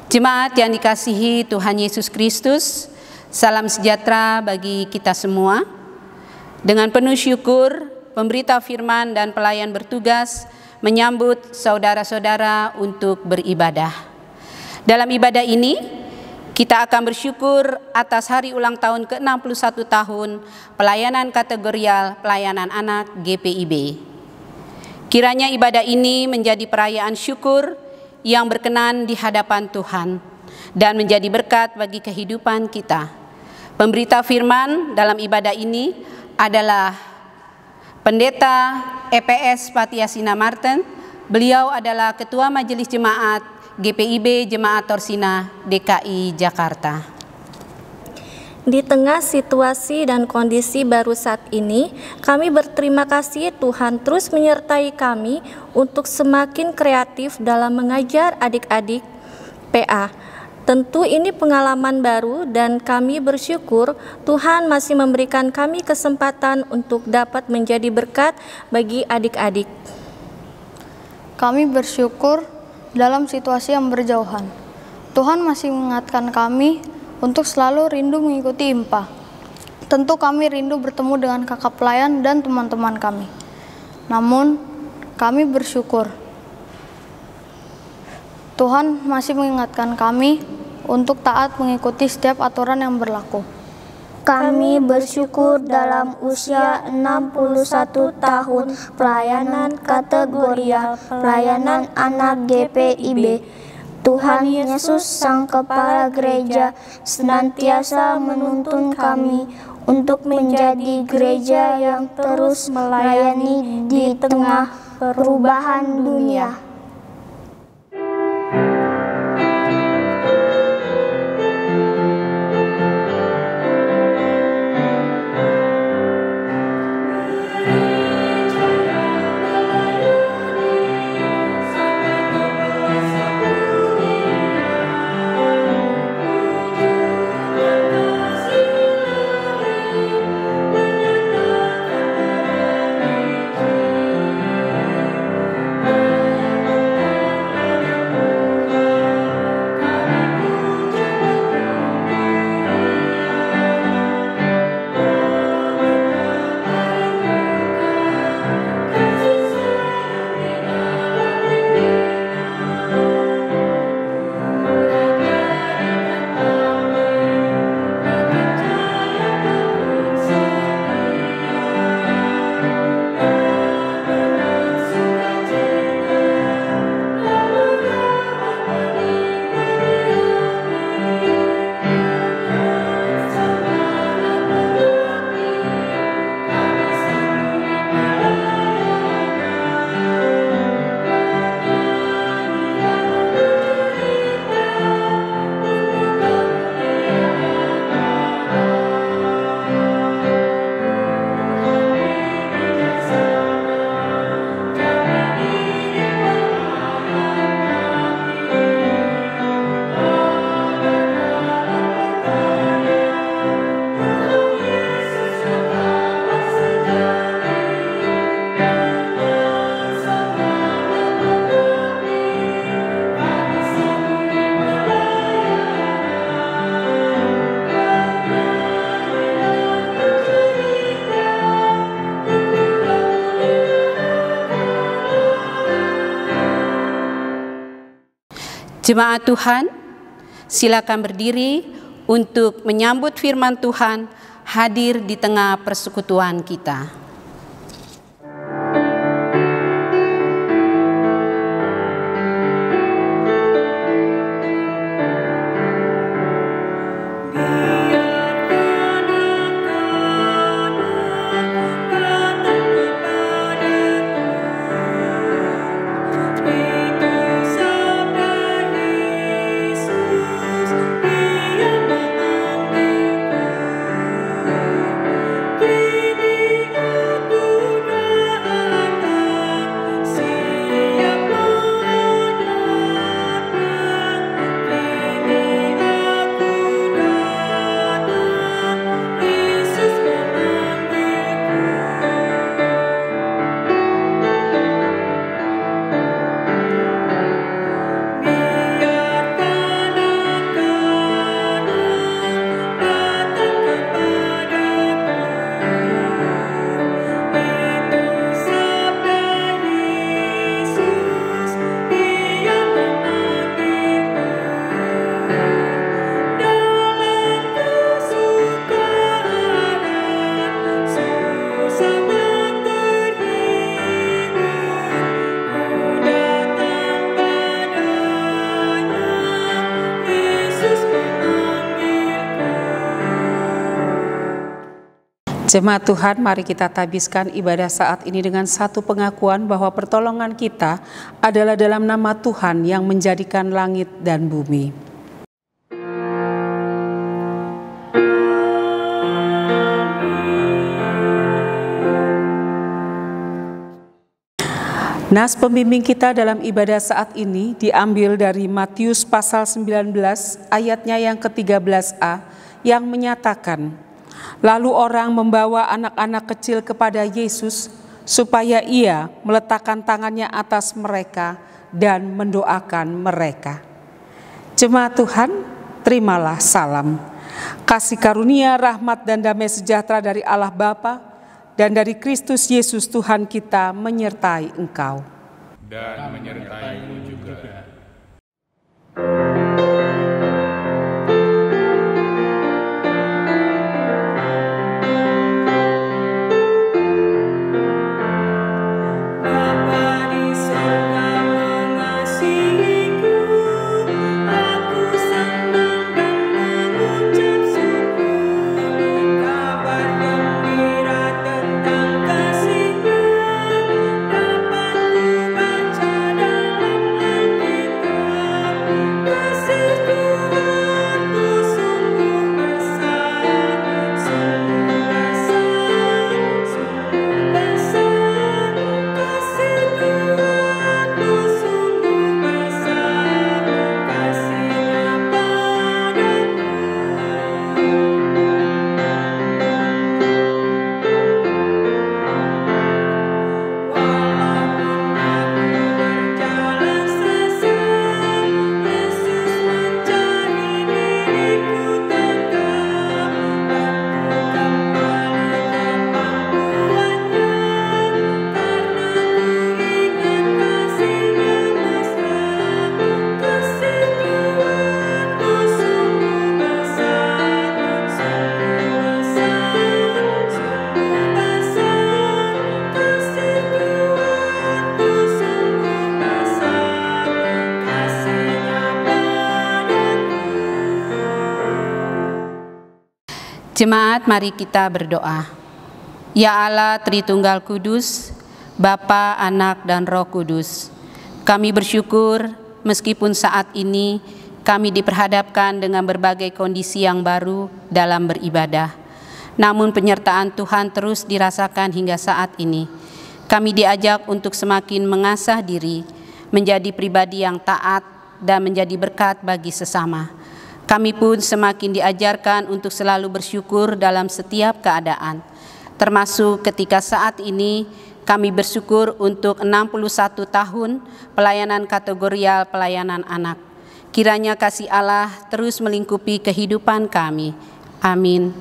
Jemaat yang dikasihi Tuhan Yesus Kristus, salam sejahtera bagi kita semua. Dengan penuh syukur, pemberita firman dan pelayan bertugas menyambut saudara-saudara untuk beribadah. Dalam ibadah ini, kita akan bersyukur atas hari ulang tahun ke-61 tahun pelayanan kategorial pelayanan anak GPIB. Kiranya ibadah ini menjadi perayaan syukur yang berkenan di hadapan Tuhan dan menjadi berkat bagi kehidupan kita. Pemberita firman dalam ibadah ini adalah Pendeta EPS Patiasina Marten. Beliau adalah Ketua Majelis Jemaat GPIB Jemaat Torsina DKI Jakarta. Di tengah situasi dan kondisi baru saat ini, kami berterima kasih Tuhan terus menyertai kami untuk semakin kreatif dalam mengajar adik-adik PA. Tentu ini pengalaman baru dan kami bersyukur Tuhan masih memberikan kami kesempatan untuk dapat menjadi berkat bagi adik-adik. Kami bersyukur dalam situasi yang berjauhan. Tuhan masih mengingatkan kami untuk selalu rindu mengikuti IMPA. Tentu kami rindu bertemu dengan kakak pelayan dan teman-teman kami. Namun, kami bersyukur Tuhan masih mengingatkan kami untuk taat mengikuti setiap aturan yang berlaku. Kami bersyukur dalam usia 61 tahun pelayanan kategorial pelayanan anak GPIB, Tuhan Yesus Sang Kepala Gereja senantiasa menuntun kami untuk menjadi gereja yang terus melayani di tengah perubahan dunia. Jemaat Tuhan, silakan berdiri untuk menyambut firman Tuhan hadir di tengah persekutuan kita. Kini Jemaat Tuhan, mari kita tabiskan ibadah saat ini dengan satu pengakuan bahwa pertolongan kita adalah dalam nama Tuhan yang menjadikan langit dan bumi. Nas pembimbing kita dalam ibadah saat ini diambil dari Matius pasal 19 ayatnya yang ke-13a yang menyatakan, lalu orang membawa anak-anak kecil kepada Yesus supaya ia meletakkan tangannya atas mereka dan mendoakan mereka. Jemaat Tuhan, terimalah salam. Kasih karunia, rahmat dan damai sejahtera dari Allah Bapa dan dari Kristus Yesus Tuhan kita menyertai engkau. Dan menyertaimu juga. Jemaat, mari kita berdoa. Ya Allah Tritunggal Kudus, Bapa, Anak, dan Roh Kudus, kami bersyukur meskipun saat ini kami diperhadapkan dengan berbagai kondisi yang baru dalam beribadah. Namun penyertaan Tuhan terus dirasakan hingga saat ini. Kami diajak untuk semakin mengasah diri, menjadi pribadi yang taat dan menjadi berkat bagi sesama. Kami pun semakin diajarkan untuk selalu bersyukur dalam setiap keadaan, termasuk ketika saat ini kami bersyukur untuk 61 tahun pelayanan kategorial pelayanan anak. Kiranya kasih Allah terus melingkupi kehidupan kami. Amin.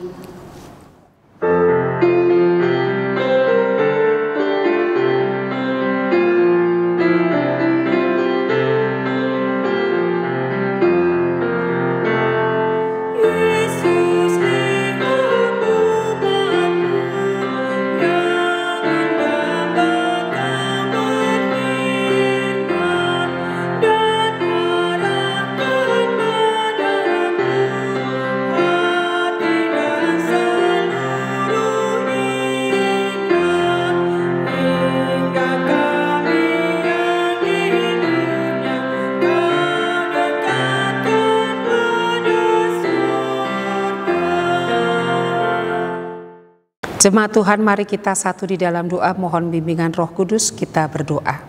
Jemaat Tuhan, mari kita satu di dalam doa mohon bimbingan Roh Kudus. Kita berdoa.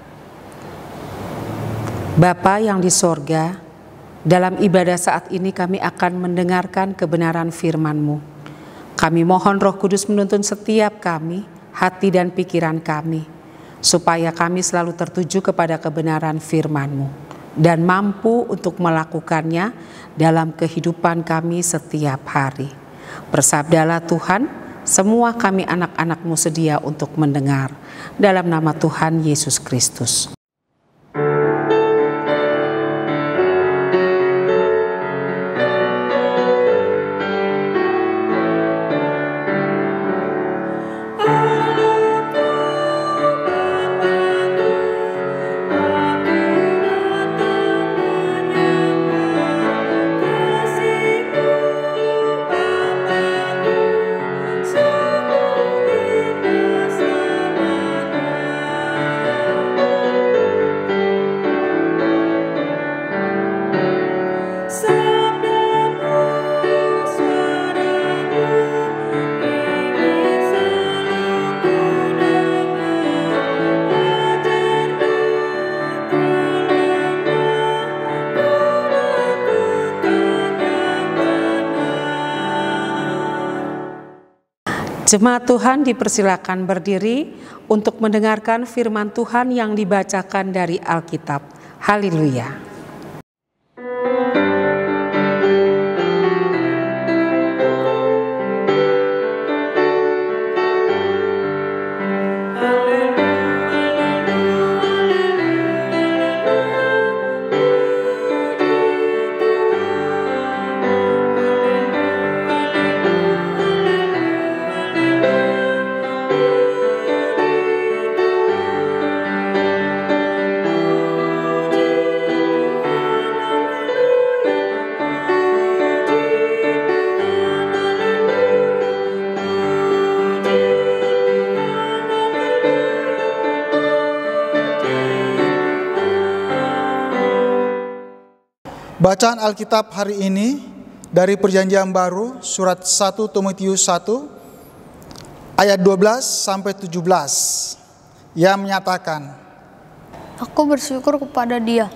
Bapa yang di sorga, dalam ibadah saat ini kami akan mendengarkan kebenaran firman-Mu. Kami mohon Roh Kudus menuntun setiap kami, hati dan pikiran kami, supaya kami selalu tertuju kepada kebenaran firman-Mu dan mampu untuk melakukannya dalam kehidupan kami setiap hari. Bersabdalah Tuhan, semua kami anak-anak-Mu sedia untuk mendengar. Dalam nama Tuhan Yesus Kristus. Jemaat Tuhan dipersilakan berdiri untuk mendengarkan firman Tuhan yang dibacakan dari Alkitab. Haleluya. Bacaan Alkitab hari ini dari Perjanjian Baru surat 1 Timotius 1 ayat 12 sampai 17 yang menyatakan, Aku bersyukur kepada Dia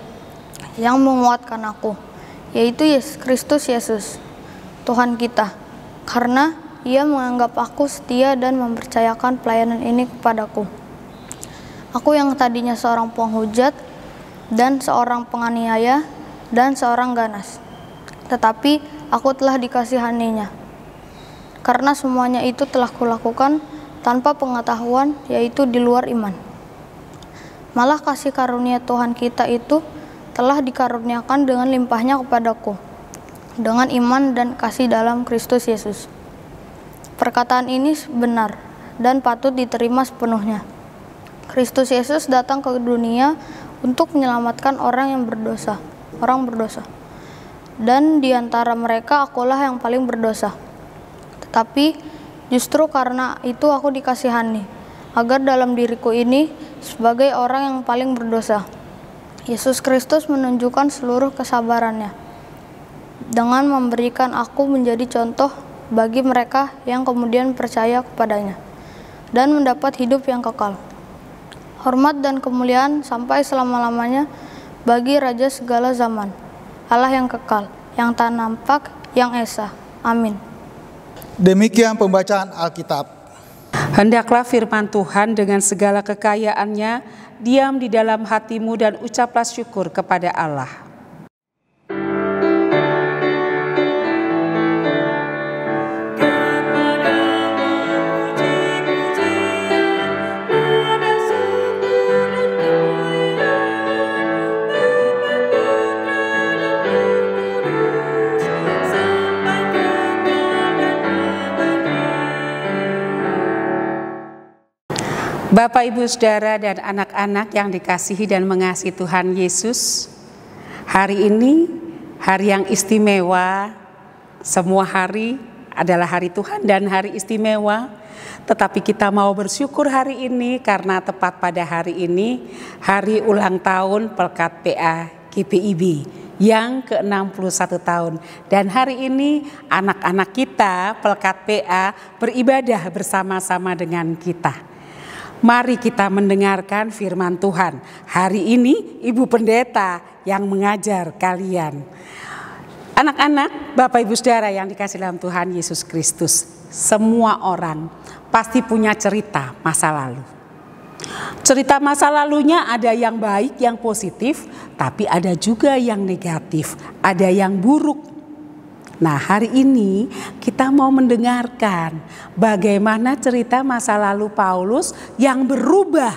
yang menguatkan aku, yaitu Kristus Yesus, Tuhan kita, karena Ia menganggap aku setia dan mempercayakan pelayanan ini kepadaku. Aku yang tadinya seorang penghujat dan seorang penganiaya dan seorang ganas, tetapi aku telah dikasihaninya. Karena semuanya itu telah kulakukan tanpa pengetahuan, yaitu di luar iman. Malah kasih karunia Tuhan kita itu telah dikaruniakan dengan limpahnya kepadaku, dengan iman dan kasih dalam Kristus Yesus. Perkataan ini benar dan patut diterima sepenuhnya. Kristus Yesus datang ke dunia untuk menyelamatkan orang berdosa. Dan di antara mereka akulah yang paling berdosa. Tetapi justru karena itu aku dikasihani, agar dalam diriku ini sebagai orang yang paling berdosa, Yesus Kristus menunjukkan seluruh kesabarannya dengan memberikan aku menjadi contoh bagi mereka yang kemudian percaya kepadanya dan mendapat hidup yang kekal. Hormat dan kemuliaan sampai selama-lamanya bagi Raja segala zaman, Allah yang kekal, yang tak nampak, yang esa. Amin. Demikian pembacaan Alkitab. Hendaklah firman Tuhan dengan segala kekayaannya diam di dalam hatimu dan ucaplah syukur kepada Allah. Bapak, Ibu, Saudara, dan anak-anak yang dikasihi dan mengasihi Tuhan Yesus, hari ini hari yang istimewa. Semua hari adalah hari Tuhan dan hari istimewa, tetapi kita mau bersyukur hari ini karena tepat pada hari ini, hari ulang tahun Pelkat PA GPIB yang ke-61 tahun. Dan hari ini anak-anak kita Pelkat PA beribadah bersama-sama dengan kita. Mari kita mendengarkan firman Tuhan. Hari ini Ibu Pendeta yang mengajar kalian. Anak-anak, Bapak Ibu Saudara yang dikasihi dalam Tuhan Yesus Kristus, semua orang pasti punya cerita masa lalu. Cerita masa lalunya ada yang baik, yang positif, tapi ada juga yang negatif, ada yang buruk. Nah, hari ini kita mau mendengarkan bagaimana cerita masa lalu Paulus yang berubah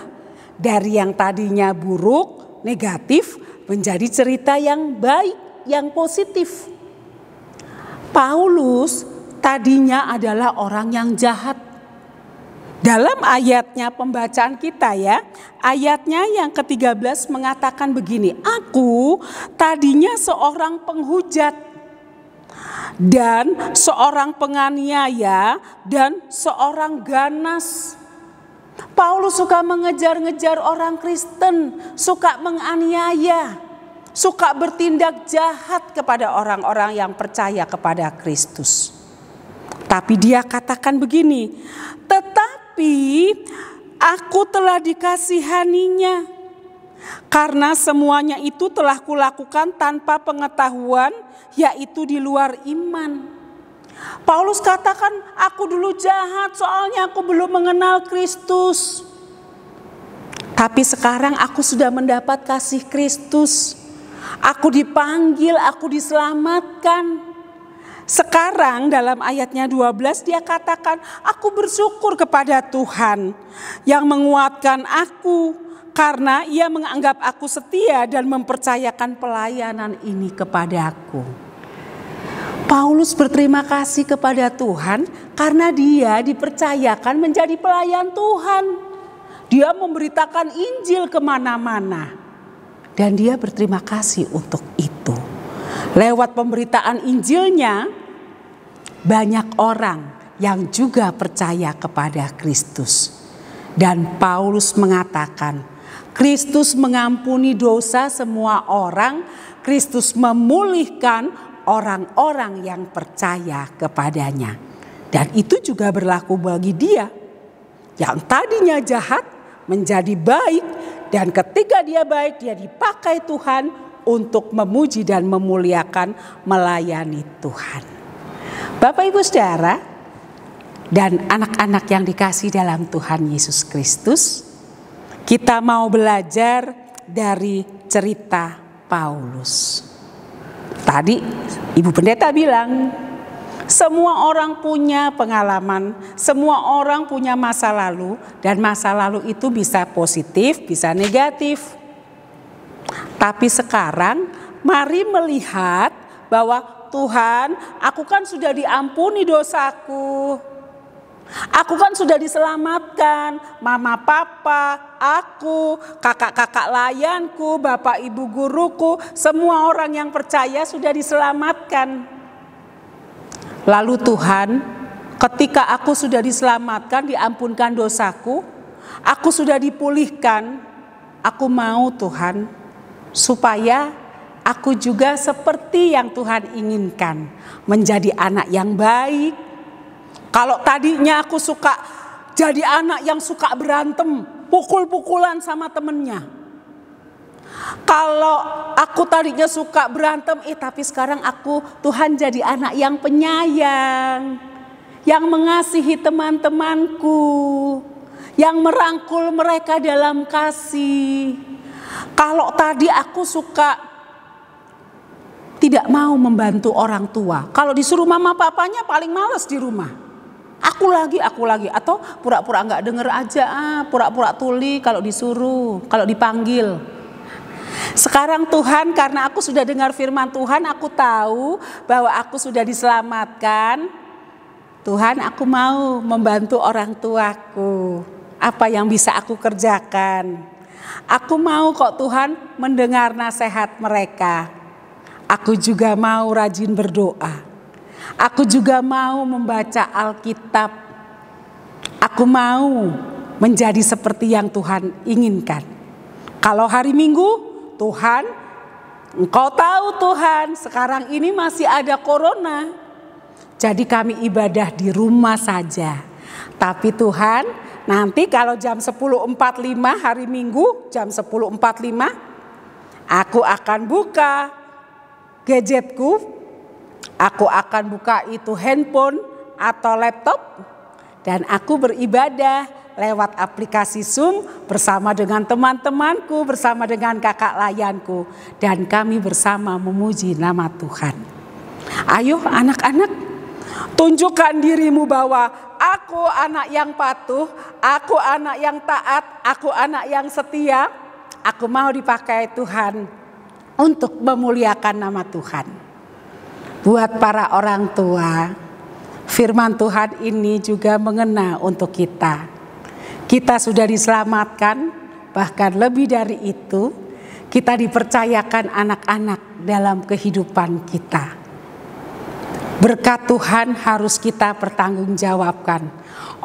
dari yang tadinya buruk, negatif, menjadi cerita yang baik, yang positif. Paulus tadinya adalah orang yang jahat. Dalam ayatnya pembacaan kita ya, ayatnya yang ke-13 mengatakan begini, aku tadinya seorang penghujat dan seorang penganiaya dan seorang ganas. Paulus suka mengejar-ngejar orang Kristen, suka menganiaya, suka bertindak jahat kepada orang-orang yang percaya kepada Kristus. Tapi dia katakan begini, tetapi aku telah dikasihaninya, karena semuanya itu telah kulakukan tanpa pengetahuan, yaitu di luar iman. Paulus katakan, aku dulu jahat soalnya aku belum mengenal Kristus. Tapi sekarang aku sudah mendapat kasih Kristus. Aku dipanggil, aku diselamatkan. Sekarang dalam ayatnya 12 dia katakan, aku bersyukur kepada Tuhan yang menguatkan aku karena ia menganggap aku setia dan mempercayakan pelayanan ini kepadaku. Paulus berterima kasih kepada Tuhan karena dia dipercayakan menjadi pelayan Tuhan. Dia memberitakan Injil kemana-mana. Dan dia berterima kasih untuk itu. Lewat pemberitaan Injilnya, banyak orang yang juga percaya kepada Kristus. Dan Paulus mengatakan, Kristus mengampuni dosa semua orang, Kristus memulihkan orang-orang yang percaya kepadanya. Dan itu juga berlaku bagi dia yang tadinya jahat menjadi baik, dan ketika dia baik dia dipakai Tuhan untuk memuji dan memuliakan, melayani Tuhan. Bapak Ibu Saudara dan anak-anak yang dikasihi dalam Tuhan Yesus Kristus, kita mau belajar dari cerita Paulus. Tadi Ibu Pendeta bilang, semua orang punya pengalaman, semua orang punya masa lalu, dan masa lalu itu bisa positif, bisa negatif. Tapi sekarang mari melihat bahwa Tuhan, aku kan sudah diampuni dosaku. Aku kan sudah diselamatkan, mama papa, aku, kakak-kakak layanku, bapak ibu guruku, semua orang yang percaya sudah diselamatkan. Lalu Tuhan, ketika aku sudah diselamatkan, diampunkan dosaku, aku sudah dipulihkan, aku mau Tuhan, supaya aku juga seperti yang Tuhan inginkan, menjadi anak yang baik. Kalau tadinya aku suka jadi anak yang suka berantem, pukul-pukulan sama temennya. Kalau aku tadinya suka berantem, tapi sekarang aku, Tuhan jadi anak yang penyayang, yang mengasihi teman-temanku, yang merangkul mereka dalam kasih. Kalau tadi aku suka tidak mau membantu orang tua, kalau disuruh mama papanya paling males di rumah. Aku lagi, atau pura-pura nggak denger aja, pura-pura tuli kalau disuruh, kalau dipanggil. Sekarang Tuhan, karena aku sudah dengar firman Tuhan, aku tahu bahwa aku sudah diselamatkan. Tuhan, aku mau membantu orang tuaku. Apa yang bisa aku kerjakan? Aku mau kok Tuhan mendengar nasihat mereka. Aku juga mau rajin berdoa. Aku juga mau membaca Alkitab. Aku mau menjadi seperti yang Tuhan inginkan. Kalau hari Minggu, Tuhan, Engkau tahu Tuhan, sekarang ini masih ada corona. Jadi kami ibadah di rumah saja. Tapi Tuhan, nanti kalau jam 10.45 hari Minggu, jam 10.45, aku akan buka gadgetku. Aku akan buka itu handphone atau laptop, dan aku beribadah lewat aplikasi Zoom bersama dengan teman-temanku, bersama dengan kakak layanku, dan kami bersama memuji nama Tuhan. Ayo anak-anak, tunjukkan dirimu bahwa aku anak yang patuh, aku anak yang taat, aku anak yang setia. Aku mau dipakai Tuhan untuk memuliakan nama Tuhan. Buat para orang tua, firman Tuhan ini juga mengena untuk kita. Kita sudah diselamatkan, bahkan lebih dari itu, kita dipercayakan anak-anak dalam kehidupan kita. Berkat Tuhan harus kita pertanggungjawabkan.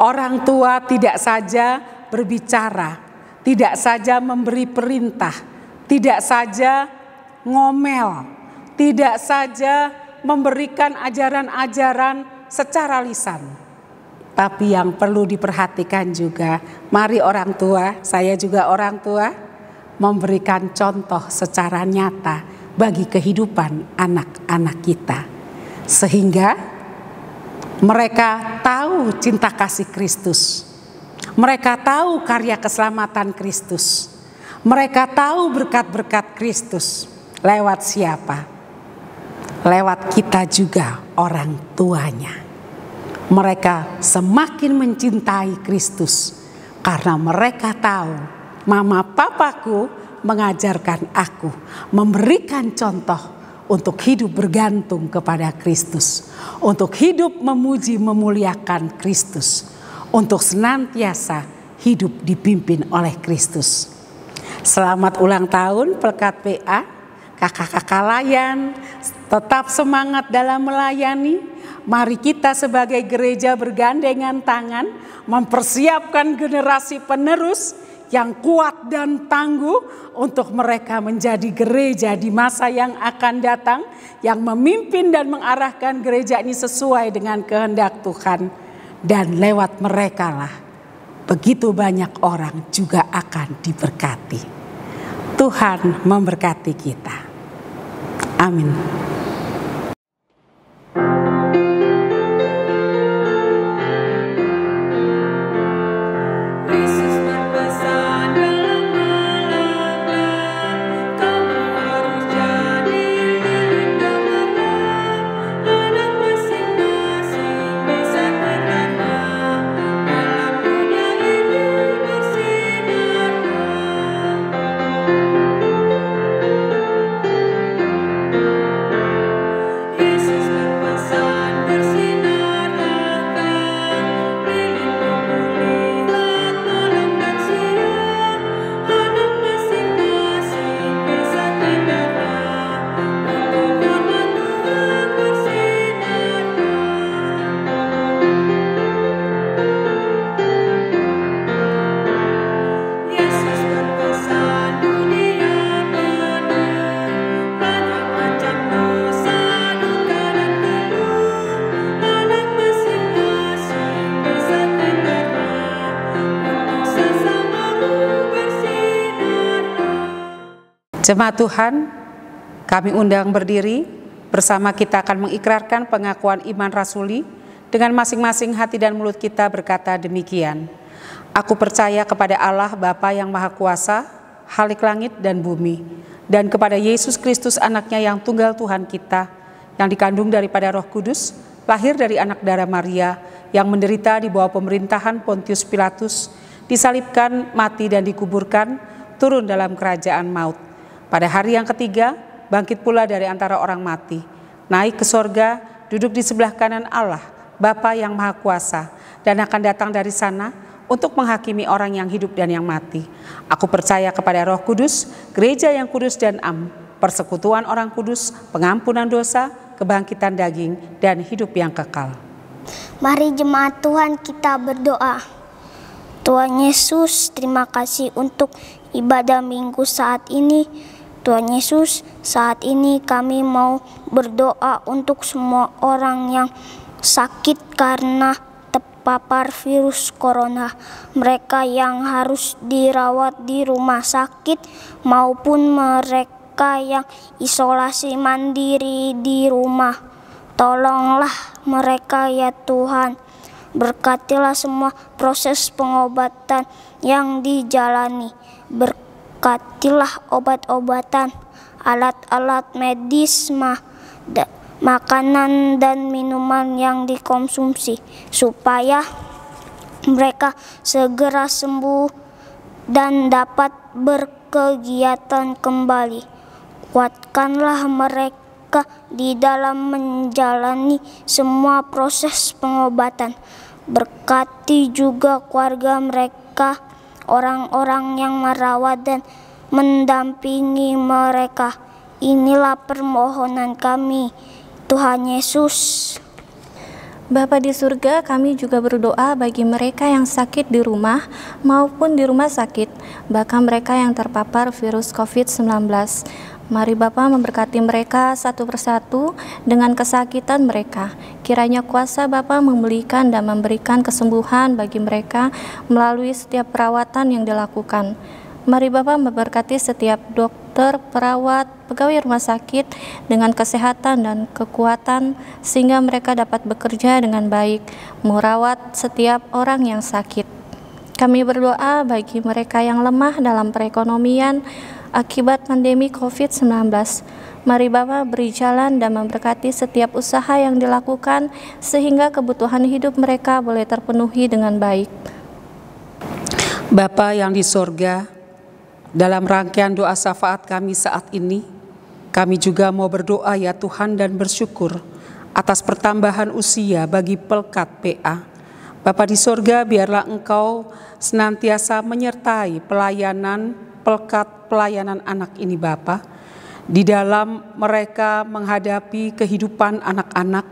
Orang tua tidak saja berbicara, tidak saja memberi perintah, tidak saja ngomel, tidak saja memberikan ajaran-ajaran secara lisan. Tapi yang perlu diperhatikan juga, mari orang tua, saya juga orang tua, memberikan contoh secara nyata bagi kehidupan anak-anak kita. Sehingga Mereka tahu cinta kasih Kristus. Mereka tahu karya keselamatan Kristus. Mereka tahu berkat-berkat Kristus. Lewat siapa? Lewat kita juga, orang tuanya. Mereka semakin mencintai Kristus karena mereka tahu mama papaku mengajarkan aku, memberikan contoh untuk hidup bergantung kepada Kristus, untuk hidup memuji memuliakan Kristus, untuk senantiasa hidup dipimpin oleh Kristus. Selamat ulang tahun Pelekat PA, kakak-kakak layan, tetap semangat dalam melayani. Mari kita sebagai gereja bergandengan tangan mempersiapkan generasi penerus yang kuat dan tangguh untuk mereka menjadi gereja di masa yang akan datang, yang memimpin dan mengarahkan gereja ini sesuai dengan kehendak Tuhan. Dan lewat mereka lah begitu banyak orang juga akan diberkati. Tuhan memberkati kita. Amin. Jemaat Tuhan, kami undang berdiri, bersama kita akan mengikrarkan pengakuan iman rasuli dengan masing-masing hati dan mulut kita berkata demikian. Aku percaya kepada Allah Bapa yang Maha Kuasa, Khalik langit dan bumi, dan kepada Yesus Kristus anaknya yang tunggal Tuhan kita, yang dikandung daripada Roh Kudus, lahir dari anak darah Maria, yang menderita di bawah pemerintahan Pontius Pilatus, disalibkan, mati dan dikuburkan, turun dalam kerajaan maut. Pada hari yang ketiga, bangkit pula dari antara orang mati, naik ke sorga, duduk di sebelah kanan Allah, Bapa yang Maha Kuasa, dan akan datang dari sana untuk menghakimi orang yang hidup dan yang mati. Aku percaya kepada Roh Kudus, gereja yang kudus dan am, persekutuan orang kudus, pengampunan dosa, kebangkitan daging, dan hidup yang kekal. Mari jemaat Tuhan kita berdoa. Tuhan Yesus, terima kasih untuk ibadah minggu saat ini. Tuhan Yesus, saat ini kami mau berdoa untuk semua orang yang sakit karena terpapar virus corona. Mereka yang harus dirawat di rumah sakit maupun mereka yang isolasi mandiri di rumah. Tolonglah mereka ya Tuhan. Berkatilah semua proses pengobatan yang dijalani. Berkatilah obat-obatan, alat-alat medis, makanan dan minuman yang dikonsumsi, supaya mereka segera sembuh dan dapat berkegiatan kembali. Kuatkanlah mereka di dalam menjalani semua proses pengobatan. Berkati juga keluarga mereka, orang-orang yang merawat dan mendampingi mereka. Inilah permohonan kami, Tuhan Yesus. Bapa di surga, kami juga berdoa bagi mereka yang sakit di rumah maupun di rumah sakit, bahkan mereka yang terpapar virus COVID-19. Mari Bapa memberkati mereka satu persatu dengan kesakitan mereka. Kiranya kuasa Bapa memulihkan dan memberikan kesembuhan bagi mereka melalui setiap perawatan yang dilakukan. Mari Bapa memberkati setiap dokter dokter, perawat, pegawai rumah sakit dengan kesehatan dan kekuatan sehingga mereka dapat bekerja dengan baik, merawat setiap orang yang sakit. Kami berdoa bagi mereka yang lemah dalam perekonomian akibat pandemi COVID-19. Mari Bapa beri jalan dan memberkati setiap usaha yang dilakukan sehingga kebutuhan hidup mereka boleh terpenuhi dengan baik. Bapa yang di sorga, dalam rangkaian doa syafaat kami saat ini, kami juga mau berdoa ya Tuhan dan bersyukur atas pertambahan usia bagi Pelkat PA. Bapa di sorga, biarlah Engkau senantiasa menyertai pelayanan Pelkat, pelayanan anak ini Bapa, di dalam mereka menghadapi kehidupan anak-anak.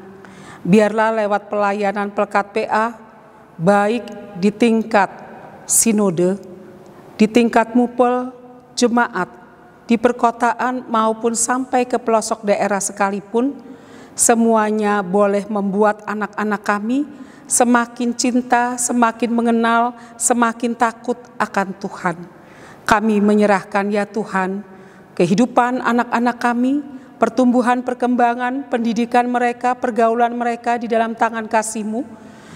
Biarlah lewat pelayanan Pelkat PA, baik di tingkat sinode, di tingkat mupel, jemaat, di perkotaan maupun sampai ke pelosok daerah sekalipun, semuanya boleh membuat anak-anak kami semakin cinta, semakin mengenal, semakin takut akan Tuhan. Kami menyerahkan ya Tuhan, kehidupan anak-anak kami, pertumbuhan perkembangan, pendidikan mereka, pergaulan mereka di dalam tangan kasih-Mu,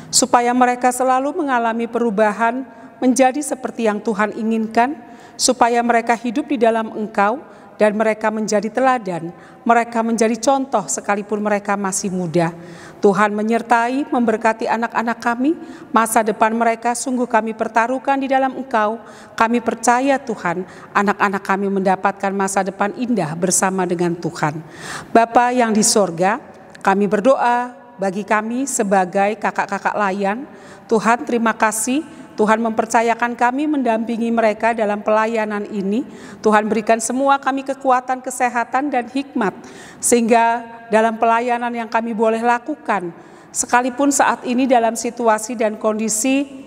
supaya mereka selalu mengalami perubahan menjadi seperti yang Tuhan inginkan, supaya mereka hidup di dalam Engkau dan mereka menjadi teladan, mereka menjadi contoh sekalipun mereka masih muda. Tuhan menyertai, memberkati anak-anak kami, masa depan mereka sungguh kami pertaruhkan di dalam Engkau. Kami percaya Tuhan, anak-anak kami mendapatkan masa depan indah bersama dengan Tuhan. Bapa yang di sorga, kami berdoa bagi kami sebagai kakak-kakak layan. Tuhan, terima kasih. Tuhan mempercayakan kami mendampingi mereka dalam pelayanan ini. Tuhan berikan semua kami kekuatan, kesehatan, dan hikmat, sehingga dalam pelayanan yang kami boleh lakukan, sekalipun saat ini dalam situasi dan kondisi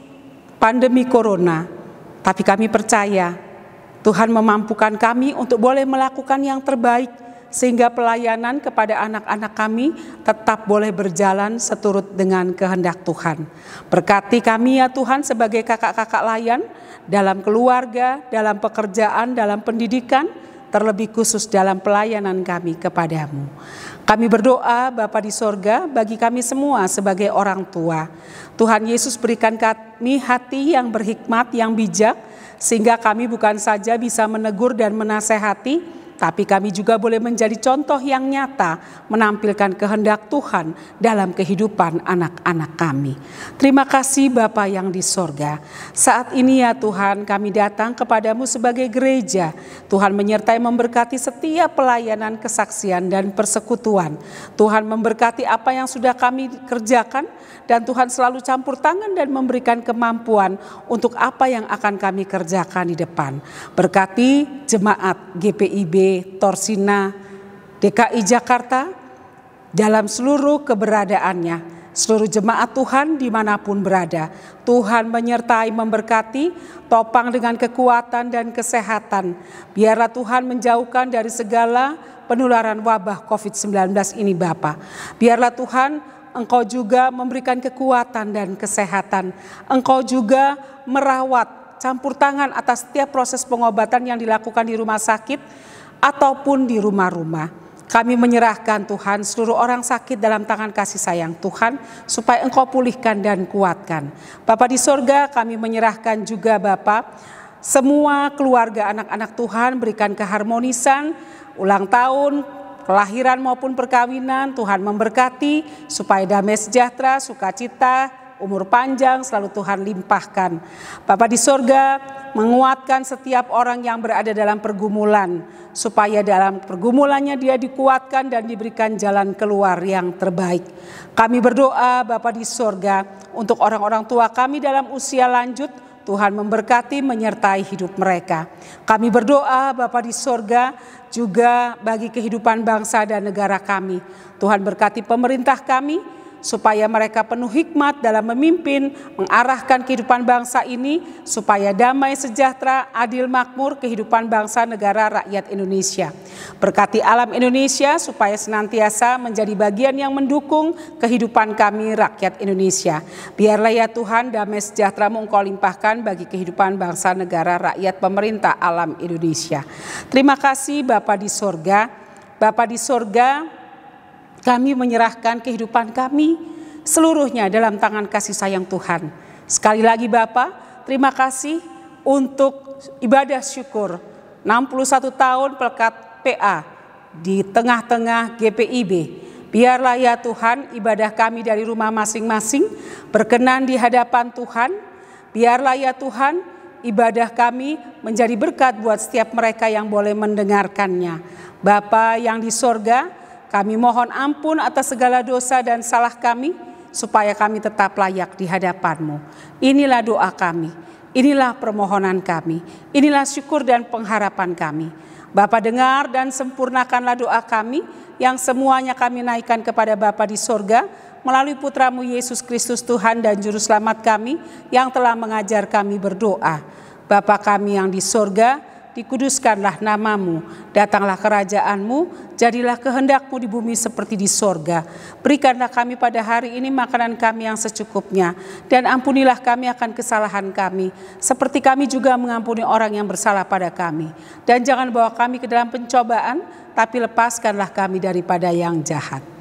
pandemi corona, tapi kami percaya Tuhan memampukan kami untuk boleh melakukan yang terbaik, sehingga pelayanan kepada anak-anak kami tetap boleh berjalan seturut dengan kehendak Tuhan. Berkati kami ya Tuhan sebagai kakak-kakak layan dalam keluarga, dalam pekerjaan, dalam pendidikan, terlebih khusus dalam pelayanan kami kepadamu. Kami berdoa Bapa di sorga bagi kami semua sebagai orang tua. Tuhan Yesus berikan kami hati yang berhikmat, yang bijak, sehingga kami bukan saja bisa menegur dan menasehati, tapi kami juga boleh menjadi contoh yang nyata menampilkan kehendak Tuhan dalam kehidupan anak-anak kami. Terima kasih Bapa yang di sorga. Saat ini ya Tuhan, kami datang kepadamu sebagai gereja. Tuhan menyertai memberkati setiap pelayanan, kesaksian, dan persekutuan. Tuhan memberkati apa yang sudah kami kerjakan, dan Tuhan selalu campur tangan dan memberikan kemampuan untuk apa yang akan kami kerjakan di depan. Berkati jemaat GPIB Torsina DKI Jakarta dalam seluruh keberadaannya, seluruh jemaat Tuhan dimanapun berada. Tuhan menyertai, memberkati, topang dengan kekuatan dan kesehatan. Biarlah Tuhan menjauhkan dari segala penularan wabah COVID-19 ini Bapa. Biarlah Tuhan Engkau juga memberikan kekuatan dan kesehatan. Engkau juga merawat, campur tangan atas setiap proses pengobatan yang dilakukan di rumah sakit ataupun di rumah-rumah. Kami menyerahkan Tuhan seluruh orang sakit dalam tangan kasih sayang Tuhan, supaya Engkau pulihkan dan kuatkan. Bapa di sorga, kami menyerahkan juga Bapa semua keluarga anak-anak Tuhan, berikan keharmonisan, ulang tahun, kelahiran maupun perkawinan. Tuhan memberkati supaya damai sejahtera, sukacita, umur panjang selalu Tuhan limpahkan. Bapa di sorga, menguatkan setiap orang yang berada dalam pergumulan, supaya dalam pergumulannya dia dikuatkan dan diberikan jalan keluar yang terbaik. Kami berdoa Bapa di sorga untuk orang-orang tua kami dalam usia lanjut. Tuhan memberkati, menyertai hidup mereka. Kami berdoa Bapa di sorga juga bagi kehidupan bangsa dan negara kami. Tuhan berkati pemerintah kami, supaya mereka penuh hikmat dalam memimpin, mengarahkan kehidupan bangsa ini, supaya damai, sejahtera, adil, makmur kehidupan bangsa, negara, rakyat Indonesia. Berkati alam Indonesia supaya senantiasa menjadi bagian yang mendukung kehidupan kami, rakyat Indonesia. Biarlah ya Tuhan, damai sejahtera-Mu Engkau limpahkan bagi kehidupan bangsa, negara, rakyat, pemerintah, alam Indonesia. Terima kasih Bapa di sorga. Bapa di sorga, kami menyerahkan kehidupan kami seluruhnya dalam tangan kasih sayang Tuhan. Sekali lagi Bapa, terima kasih untuk ibadah syukur 61 tahun Pelkat PA di tengah-tengah GPIB. Biarlah ya Tuhan, ibadah kami dari rumah masing-masing berkenan di hadapan Tuhan. Biarlah ya Tuhan, ibadah kami menjadi berkat buat setiap mereka yang boleh mendengarkannya. Bapa yang di sorga, kami mohon ampun atas segala dosa dan salah kami, supaya kami tetap layak di hadapan-Mu. Inilah doa kami, inilah permohonan kami, inilah syukur dan pengharapan kami. Bapa dengar dan sempurnakanlah doa kami, yang semuanya kami naikkan kepada Bapa di sorga, melalui Putra-Mu Yesus Kristus Tuhan dan Juru Selamat kami, yang telah mengajar kami berdoa. Bapa kami yang di sorga, dikuduskanlah nama-Mu, datanglah kerajaan-Mu, jadilah kehendak-Mu di bumi seperti di sorga. Berikanlah kami pada hari ini makanan kami yang secukupnya, dan ampunilah kami akan kesalahan kami, seperti kami juga mengampuni orang yang bersalah pada kami. Dan jangan bawa kami ke dalam pencobaan, tapi lepaskanlah kami daripada yang jahat.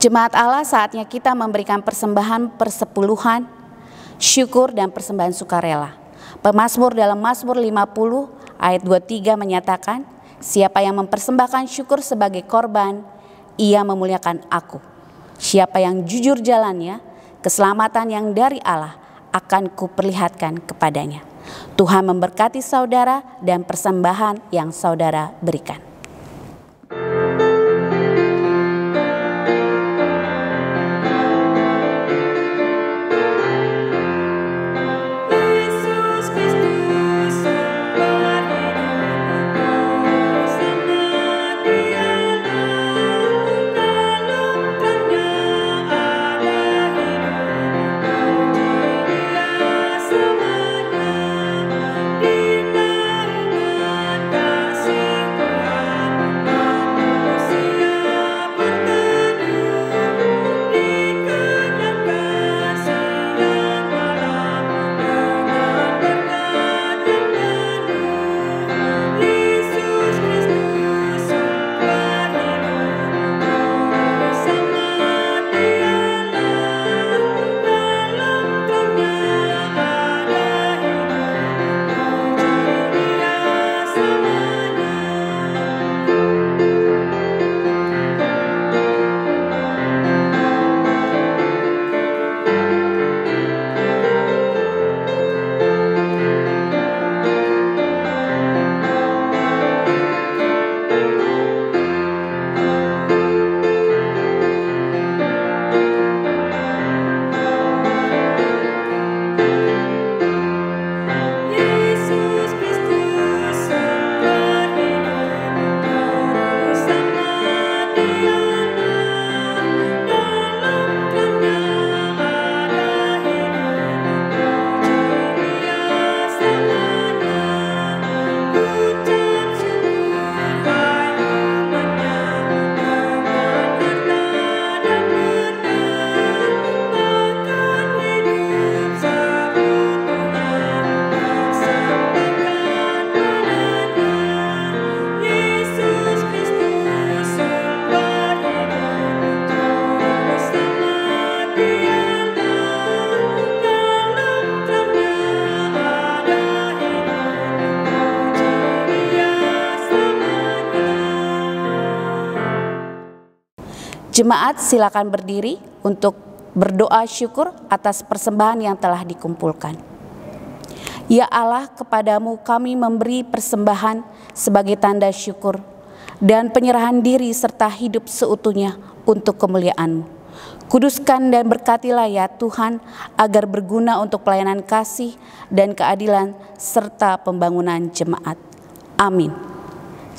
Jemaat Allah, saatnya kita memberikan persembahan persepuluhan, syukur dan persembahan sukarela. Pemazmur dalam Mazmur 50 ayat 23 menyatakan, siapa yang mempersembahkan syukur sebagai korban, ia memuliakan aku. Siapa yang jujur jalannya, keselamatan yang dari Allah akan kuperlihatkan kepadanya. Tuhan memberkati saudara dan persembahan yang saudara berikan. Jemaat silakan berdiri untuk berdoa syukur atas persembahan yang telah dikumpulkan. Ya Allah, kepadamu kami memberi persembahan sebagai tanda syukur dan penyerahan diri serta hidup seutuhnya untuk kemuliaan-Mu. Kuduskan dan berkatilah ya Tuhan, agar berguna untuk pelayanan kasih dan keadilan serta pembangunan jemaat. Amin.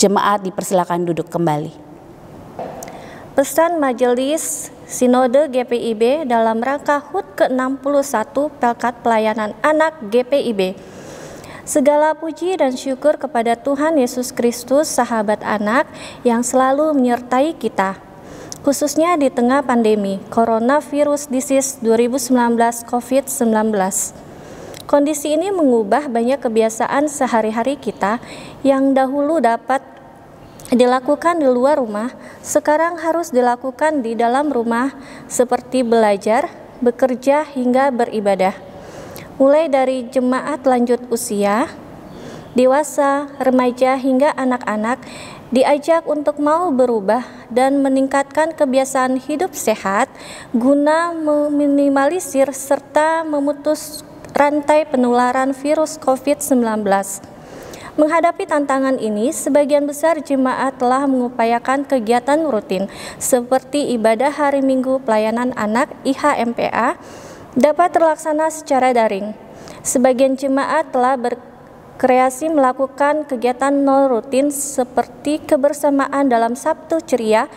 Jemaat dipersilakan duduk kembali. Pesan Majelis Sinode GPIB dalam rangka HUT ke-61 Pelkat Pelayanan Anak GPIB. Segala puji dan syukur kepada Tuhan Yesus Kristus, sahabat anak yang selalu menyertai kita, khususnya di tengah pandemi Coronavirus Disease 2019 COVID-19. Kondisi ini mengubah banyak kebiasaan sehari-hari kita yang dahulu dapat dilakukan di luar rumah, sekarang harus dilakukan di dalam rumah, seperti belajar, bekerja, hingga beribadah. Mulai dari jemaat lanjut usia, dewasa, remaja, hingga anak-anak diajak untuk mau berubah dan meningkatkan kebiasaan hidup sehat guna meminimalisir serta memutus rantai penularan virus COVID-19. Menghadapi tantangan ini, sebagian besar jemaat telah mengupayakan kegiatan rutin seperti ibadah hari Minggu pelayanan anak IHMPA dapat terlaksana secara daring. Sebagian jemaat telah berkreasi melakukan kegiatan non rutin seperti kebersamaan dalam Sabtu Ceria,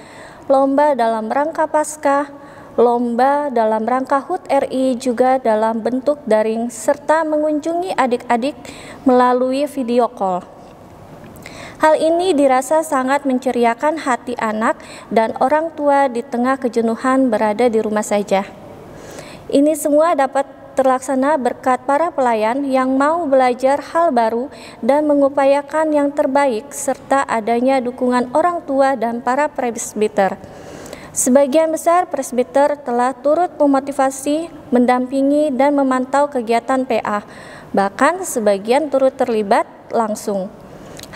lomba dalam rangka Paskah, lomba dalam rangka HUT RI juga dalam bentuk daring, serta mengunjungi adik-adik melalui video call. Hal ini dirasa sangat menceriakan hati anak dan orang tua di tengah kejenuhan berada di rumah saja. Ini semua dapat terlaksana berkat para pelayan yang mau belajar hal baru dan mengupayakan yang terbaik, serta adanya dukungan orang tua dan para presbiter. Sebagian besar presbiter telah turut memotivasi, mendampingi, dan memantau kegiatan PA, bahkan sebagian turut terlibat langsung.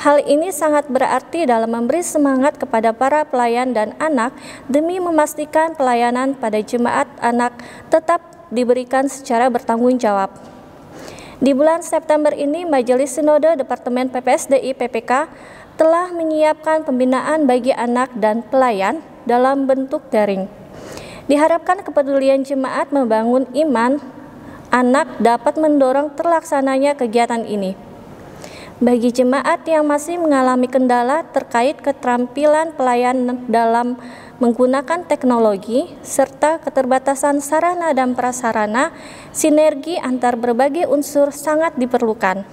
Hal ini sangat berarti dalam memberi semangat kepada para pelayan dan anak demi memastikan pelayanan pada jemaat anak tetap diberikan secara bertanggung jawab. Di bulan September ini, Majelis Sinode Departemen PPSDI PPK telah menyiapkan pembinaan bagi anak dan pelayan dalam bentuk daring. Diharapkan kepedulian jemaat membangun iman anak dapat mendorong terlaksananya kegiatan ini. Bagi jemaat yang masih mengalami kendala terkait keterampilan pelayan dalam menggunakan teknologi serta keterbatasan sarana dan prasarana, sinergi antar berbagai unsur sangat diperlukan.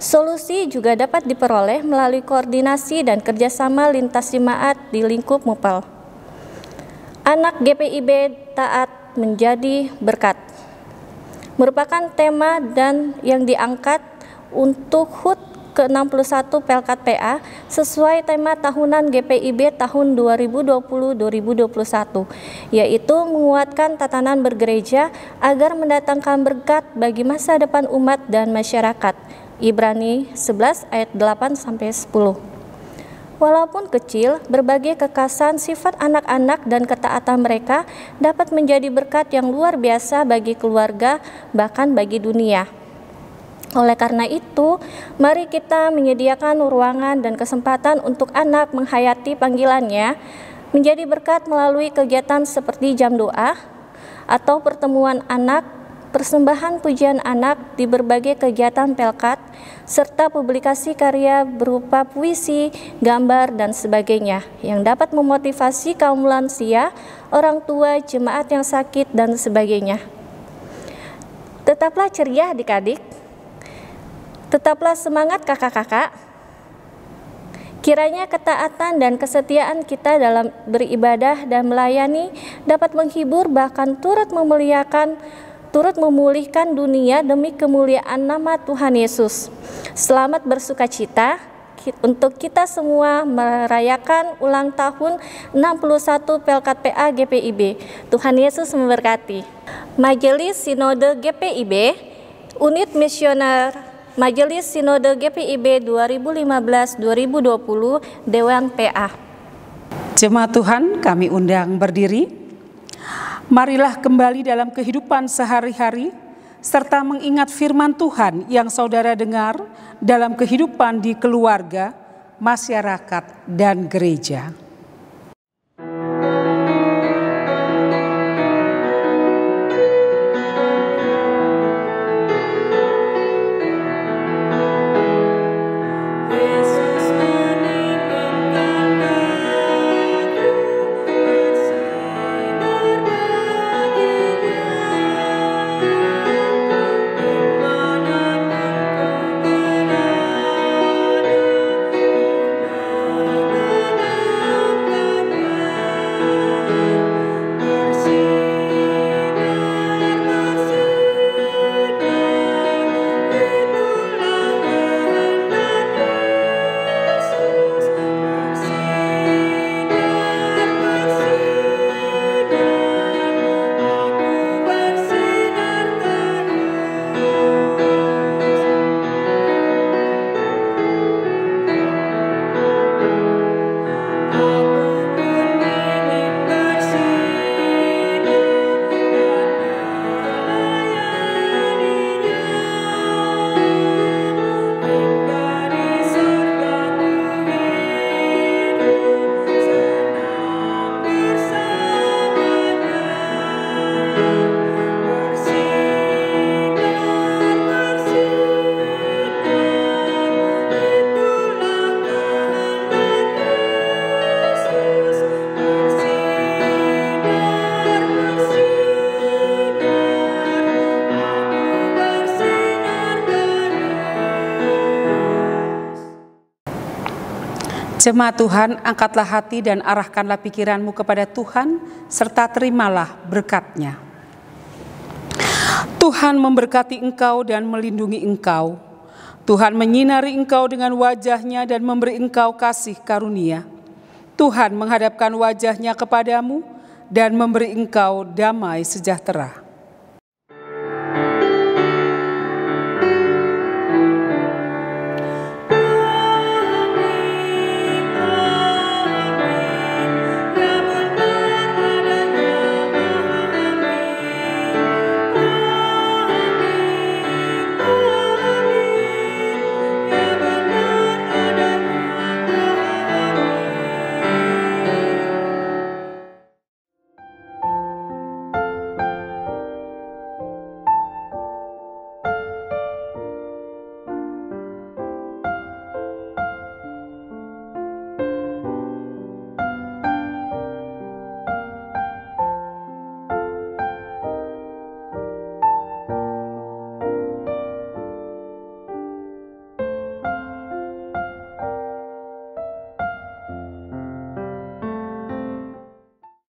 Solusi juga dapat diperoleh melalui koordinasi dan kerjasama lintas jemaat di lingkup MUPEL. Anak GPIB taat menjadi berkat merupakan tema dan yang diangkat untuk HUT ke-61 Pelkat PA sesuai tema tahunan GPIB tahun 2020-2021, yaitu menguatkan tatanan bergereja agar mendatangkan berkat bagi masa depan umat dan masyarakat. Ibrani 11 ayat 8-10. Walaupun kecil, berbagai kekhasan sifat anak-anak dan ketaatan mereka dapat menjadi berkat yang luar biasa bagi keluarga, bahkan bagi dunia. Oleh karena itu, mari kita menyediakan ruangan dan kesempatan untuk anak menghayati panggilannya, menjadi berkat melalui kegiatan seperti jam doa atau pertemuan anak, persembahan pujian anak di berbagai kegiatan Pelkat, serta publikasi karya berupa puisi, gambar, dan sebagainya yang dapat memotivasi kaum lansia, orang tua, jemaat yang sakit, dan sebagainya. Tetaplah ceria adik-adik, tetaplah semangat kakak-kakak. Kiranya ketaatan dan kesetiaan kita dalam beribadah dan melayani dapat menghibur bahkan turut memulihkan dunia demi kemuliaan nama Tuhan Yesus. Selamat bersukacita untuk kita semua merayakan ulang tahun 61 Pelkat PA GPIB. Tuhan Yesus memberkati. Majelis Sinode GPIB, Unit Misioner Majelis Sinode GPIB 2015-2020, Dewan PA. Jemaat Tuhan, kami undang berdiri. Marilah kembali dalam kehidupan sehari-hari, serta mengingat firman Tuhan yang saudara dengar dalam kehidupan di keluarga, masyarakat, dan gereja. Jemaat Tuhan, angkatlah hati dan arahkanlah pikiranmu kepada Tuhan, serta terimalah berkat-Nya. Tuhan memberkati engkau dan melindungi engkau. Tuhan menyinari engkau dengan wajah-Nya dan memberi engkau kasih karunia. Tuhan menghadapkan wajah-Nya kepadamu dan memberi engkau damai sejahtera.